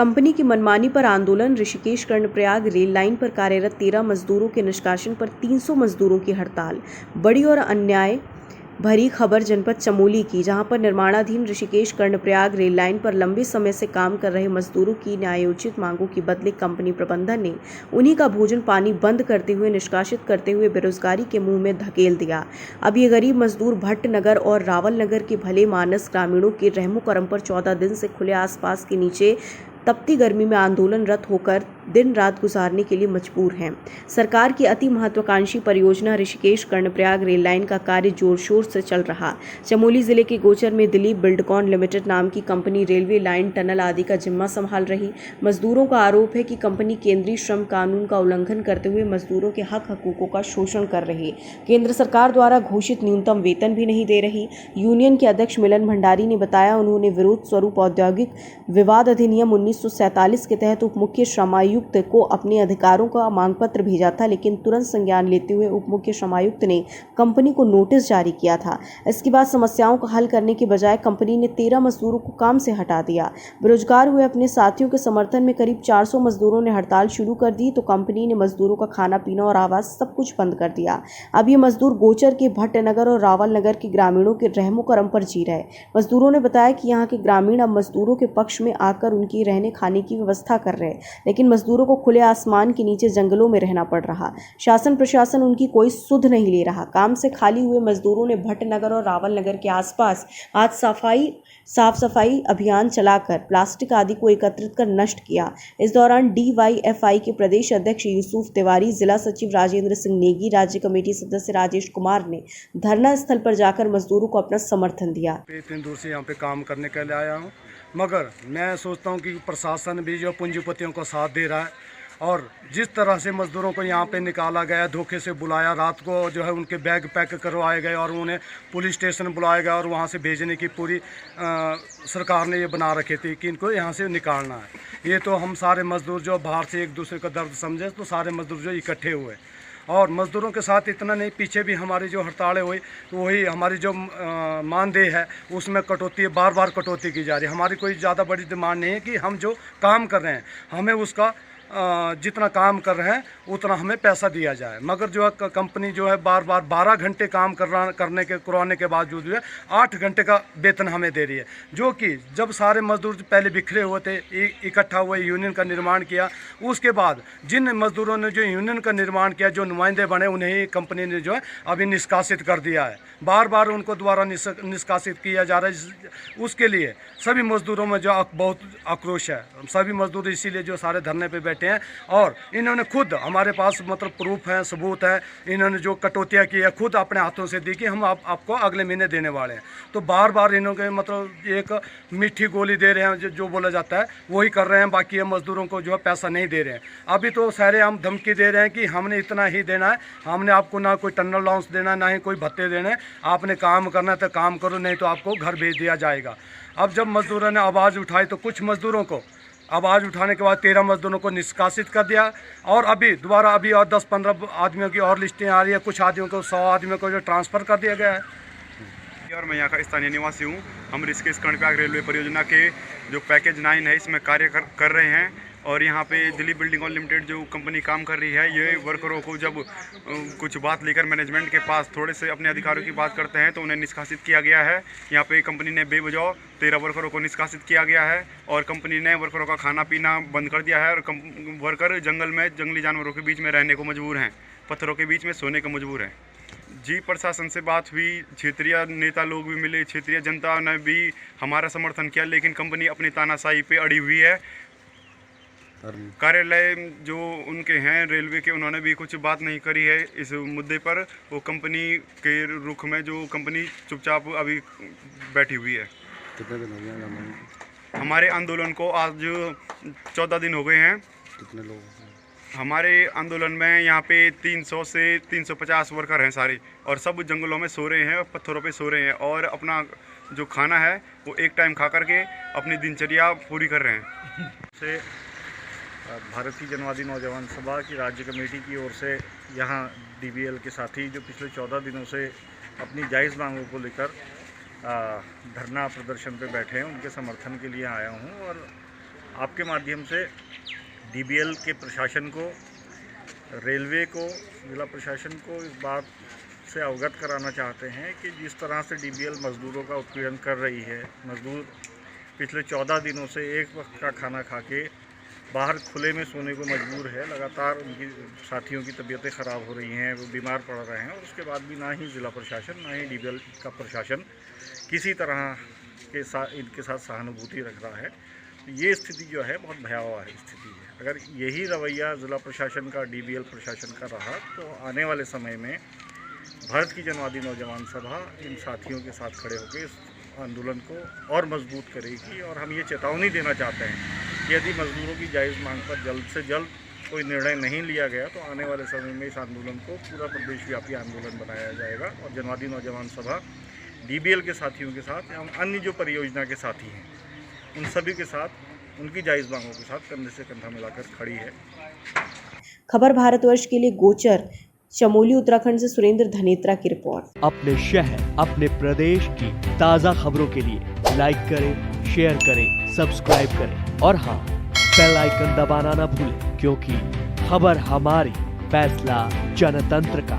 Company की मनमानी पर आंदोलन। ऋषिकेश कर्णप्रयाग रेल लाइन पर कार्यरत 13 मजदूरों के निष्कासन पर 300 मजदूरों की हड़ताल। बड़ी और अन्याय भरी खबर जनपद चमोली की, जहां पर निर्माणाधीन ऋषिकेश कर्णप्रयाग रेल लाइन पर लंबे समय से काम कर रहे मजदूरों की न्यायोचित मांगों की बदले कंपनी प्रबंधन ने उन्हीं का भोजन पानी बंद करते हुए निष्कासित करते हुए बेरोजगारी के मुंह में धकेल दिया। अब ये गरीब मजदूर भट्टनगर और रावल नगर के भले मानस ग्रामीणों के रहमो करम पर 14 दिन से खुले आसपास के नीचे तपती गर्मी में आंदोलनरत होकर दिन रात गुजारने के लिए मजबूर हैं। सरकार की अति महत्वाकांक्षी परियोजना ऋषिकेश कर्णप्रयाग रेल लाइन का कार्य जोर शोर से चल रहा। चमोली जिले के गोचर में दिलीप बिल्डकॉन लिमिटेड नाम की कंपनी रेलवे लाइन, टनल आदि का जिम्मा संभाल रही। मजदूरों का आरोप है कि कंपनी केंद्रीय श्रम कानून का उल्लंघन करते हुए मजदूरों के हक हकूकों का शोषण कर रही। केंद्र सरकार द्वारा घोषित न्यूनतम वेतन भी नहीं दे रही। यूनियन के अध्यक्ष मिलन भंडारी ने बताया, उन्होंने विरोध स्वरूप औद्योगिक विवाद अधिनियम 1947 के तहत उप मुख्य श्रमायुक्त को अपने अधिकारों का मांग पत्र भेजा था, लेकिन तुरंत संज्ञान लेते हुए उप मुख्य श्रमायुक्त ने कंपनी को नोटिस जारी किया था। इसके बाद समस्याओं का हल करने के बजाय कंपनी ने 13 मजदूरों को काम से हटा दिया। बेरोजगार हुए अपने साथियों के समर्थन में करीब 400 मजदूरों ने हड़ताल शुरू कर दी, तो कंपनी ने मजदूरों का खाना पीना और आवास सब कुछ बंद कर दिया। अब ये मजदूर गोचर के भट्टनगर और रावल नगर के ग्रामीणों के रहमो करम पर जी रहे। मजदूरों ने बताया कि यहाँ के ग्रामीण अब मजदूरों के पक्ष में आकर उनकी रहने खाने की व्यवस्था कर रहे, लेकिन मजदूरों को खुले आसमान के नीचे जंगलों में रहना पड़ रहा। शासन प्रशासन उनकी कोई सुध नहीं ले रहा। काम से खाली हुए मजदूरों ने भट्टनगर और रावल नगर के आसपास आज साफ सफाई अभियान चलाकर प्लास्टिक आदि को एकत्रित कर नष्ट किया। इस दौरान DYFI के प्रदेश अध्यक्ष यूसुफ तिवारी, जिला सचिव राजेंद्र सिंह नेगी, राज्य कमेटी सदस्य राजेश कुमार ने धरना स्थल पर जाकर मजदूरों को अपना समर्थन दिया। इतनी दूर से यहाँ पे काम करने के लिए आया हूँ, मगर मैं सोचता हूँ कि प्रशासन भी जो पूंजीपतियों को साथ दे रहा है, और जिस तरह से मजदूरों को यहाँ पे निकाला गया, धोखे से बुलाया, रात को जो है उनके बैग पैक करवाए गए और उन्हें पुलिस स्टेशन बुलाया गया और वहाँ से भेजने की पूरी सरकार ने ये बना रखी थी कि इनको यहाँ से निकालना है। ये तो हम सारे मजदूर जो बाहर से एक दूसरे का दर्द समझे, तो सारे मजदूर जो इकट्ठे हुए, और मज़दूरों के साथ इतना नहीं, पीछे भी हमारी जो हड़तालें हुई तो वही हमारी जो मानदेय है उसमें कटौती, बार बार कटौती की जा रही है। हमारी कोई ज़्यादा बड़ी डिमांड नहीं है कि हम जो काम कर रहे हैं हमें उसका जितना काम कर रहे हैं उतना हमें पैसा दिया जाए, मगर जो है कंपनी जो है बार बार 12 घंटे काम करवाने के बावजूद जो है 8 घंटे का वेतन हमें दे रही है, जो कि जब सारे मजदूर पहले बिखरे हुए थे, इकट्ठा हुए, यूनियन का निर्माण किया, उसके बाद जिन मजदूरों ने जो यूनियन का निर्माण किया, जो नुमाइंदे बने, उन्हें ही कंपनी ने जो है अभी निष्कासित कर दिया है। बार बार उनको द्वारा निष्कासित किया जा रहा है। उसके लिए सभी मजदूरों में जो बहुत आक्रोश है, सभी मजदूर इसीलिए जो सारे धरने पे बैठे हैं, और इन्होंने खुद, हमारे पास मतलब प्रूफ है, सबूत है, इन्होंने जो कटौतियाँ की है खुद अपने हाथों से दी कि हम आपको अगले महीने देने वाले हैं। तो बार बार इन्होंने मतलब एक मीठी गोली दे रहे हैं, जो बोला जाता है वही कर रहे हैं, बाकी मजदूरों को जो है पैसा नहीं दे रहे हैं। अभी तो सारे हम धमकी दे रहे हैं कि हमने इतना ही देना है, हमने आपको ना कोई टनल अलाउंस देना है, ना ही कोई भत्ते देने हैं, आपने काम करना है तो काम करो, नहीं तो आपको घर भेज दिया जाएगा। अब जब मजदूरों ने आवाज़ उठाई तो कुछ मजदूरों को आवाज़ उठाने के बाद 13 मजदूरों को निष्कासित कर दिया, और अभी दोबारा और 10-15 आदमियों की और लिस्टें आ रही है, कुछ आदमियों को 100 आदमियों को जो ट्रांसफ़र कर दिया गया है। और मैं यहाँ का स्थानीय निवासी हूँ। हम ऋषिकेश कर्णप्रयाग रेलवे परियोजना के जो पैकेज 9 है इसमें कार्य कर रहे हैं, और यहाँ पे दिलीप बिल्डकॉन लिमिटेड जो कंपनी काम कर रही है, ये वर्करों को जब कुछ बात लेकर मैनेजमेंट के पास थोड़े से अपने अधिकारों की बात करते हैं तो उन्हें निष्कासित किया गया है। यहाँ पे कंपनी ने बेवजह 13 वर्करों को निष्कासित किया गया है, और कंपनी ने वर्करों का खाना पीना बंद कर दिया है, और वर्कर जंगल में जंगली जानवरों के बीच में रहने को मजबूर हैं, पत्थरों के बीच में सोने को मजबूर हैं। जी, प्रशासन से बात हुई, क्षेत्रीय नेता लोग भी मिले, क्षेत्रीय जनता ने भी हमारा समर्थन किया, लेकिन कंपनी अपनी तानाशाही पे अड़ी हुई है। कार्यालय जो उनके हैं रेलवे के, उन्होंने भी कुछ बात नहीं करी है इस मुद्दे पर। वो कंपनी के रुख में जो कंपनी चुपचाप अभी बैठी हुई है। कितने दिन हो गए हमारे आंदोलन को? आज 14 दिन हो गए हैं। कितने लोग हमारे आंदोलन में यहाँ पे 300 से 350 वर्कर हैं सारे, और सब जंगलों में सो रहे हैं, पत्थरों पे सो रहे हैं, और अपना जो खाना है वो एक टाइम खा करके अपनी दिनचर्या पूरी कर रहे हैं। से भारतीय जनवादी नौजवान सभा की राज्य कमेटी की ओर से यहाँ DBL के साथी जो पिछले 14 दिनों से अपनी जायज़ मांगों को लेकर धरना प्रदर्शन पे बैठे हैं, उनके समर्थन के लिए आया हूँ। और आपके माध्यम से डीबीएल के प्रशासन को, रेलवे को, जिला प्रशासन को इस बात से अवगत कराना चाहते हैं कि जिस तरह से डीबीएल मज़दूरों का उत्पीड़न कर रही है, मज़दूर पिछले 14 दिनों से एक वक्त का खाना खा के बाहर खुले में सोने को मजबूर है। लगातार उनकी साथियों की तबीयतें ख़राब हो रही हैं, वो बीमार पड़ रहे हैं और उसके बाद भी ना ही ज़िला प्रशासन ना ही डीबीएल का प्रशासन किसी तरह के साथ इनके साथ सहानुभूति रख रहा है। तो ये स्थिति जो है बहुत भयावह स्थिति है। अगर यही रवैया ज़िला प्रशासन का, डीबीएल प्रशासन का रहा तो आने वाले समय में भारत की जनवादी नौजवान सभा इन साथियों के साथ खड़े होकर इस आंदोलन को और मजबूत करेगी। और हम ये चेतावनी देना चाहते हैं कि यदि मजदूरों की जायज़ मांग पर जल्द से जल्द कोई निर्णय नहीं लिया गया तो आने वाले समय में इस आंदोलन को पूरा प्रदेशव्यापी आंदोलन बनाया जाएगा। और जनवादी नौजवान सभा डीबीएल के साथियों के साथ एवं अन्य जो परियोजना के साथी हैं उन सभी के साथ, उनकी जायज़ मांगों के साथ कंधे से कंधा मिलाकर खड़ी है। खबर भारतवर्ष के लिए गोचर चमोली उत्तराखंड से सुरेंद्र धनेत्रा की रिपोर्ट। अपने शहर, अपने प्रदेश की ताज़ा खबरों के लिए लाइक करें, शेयर करें, सब्सक्राइब करें और हाँ, बेल आइकन दबाना ना भूलें, क्योंकि खबर हमारी, फैसला जनतंत्र का।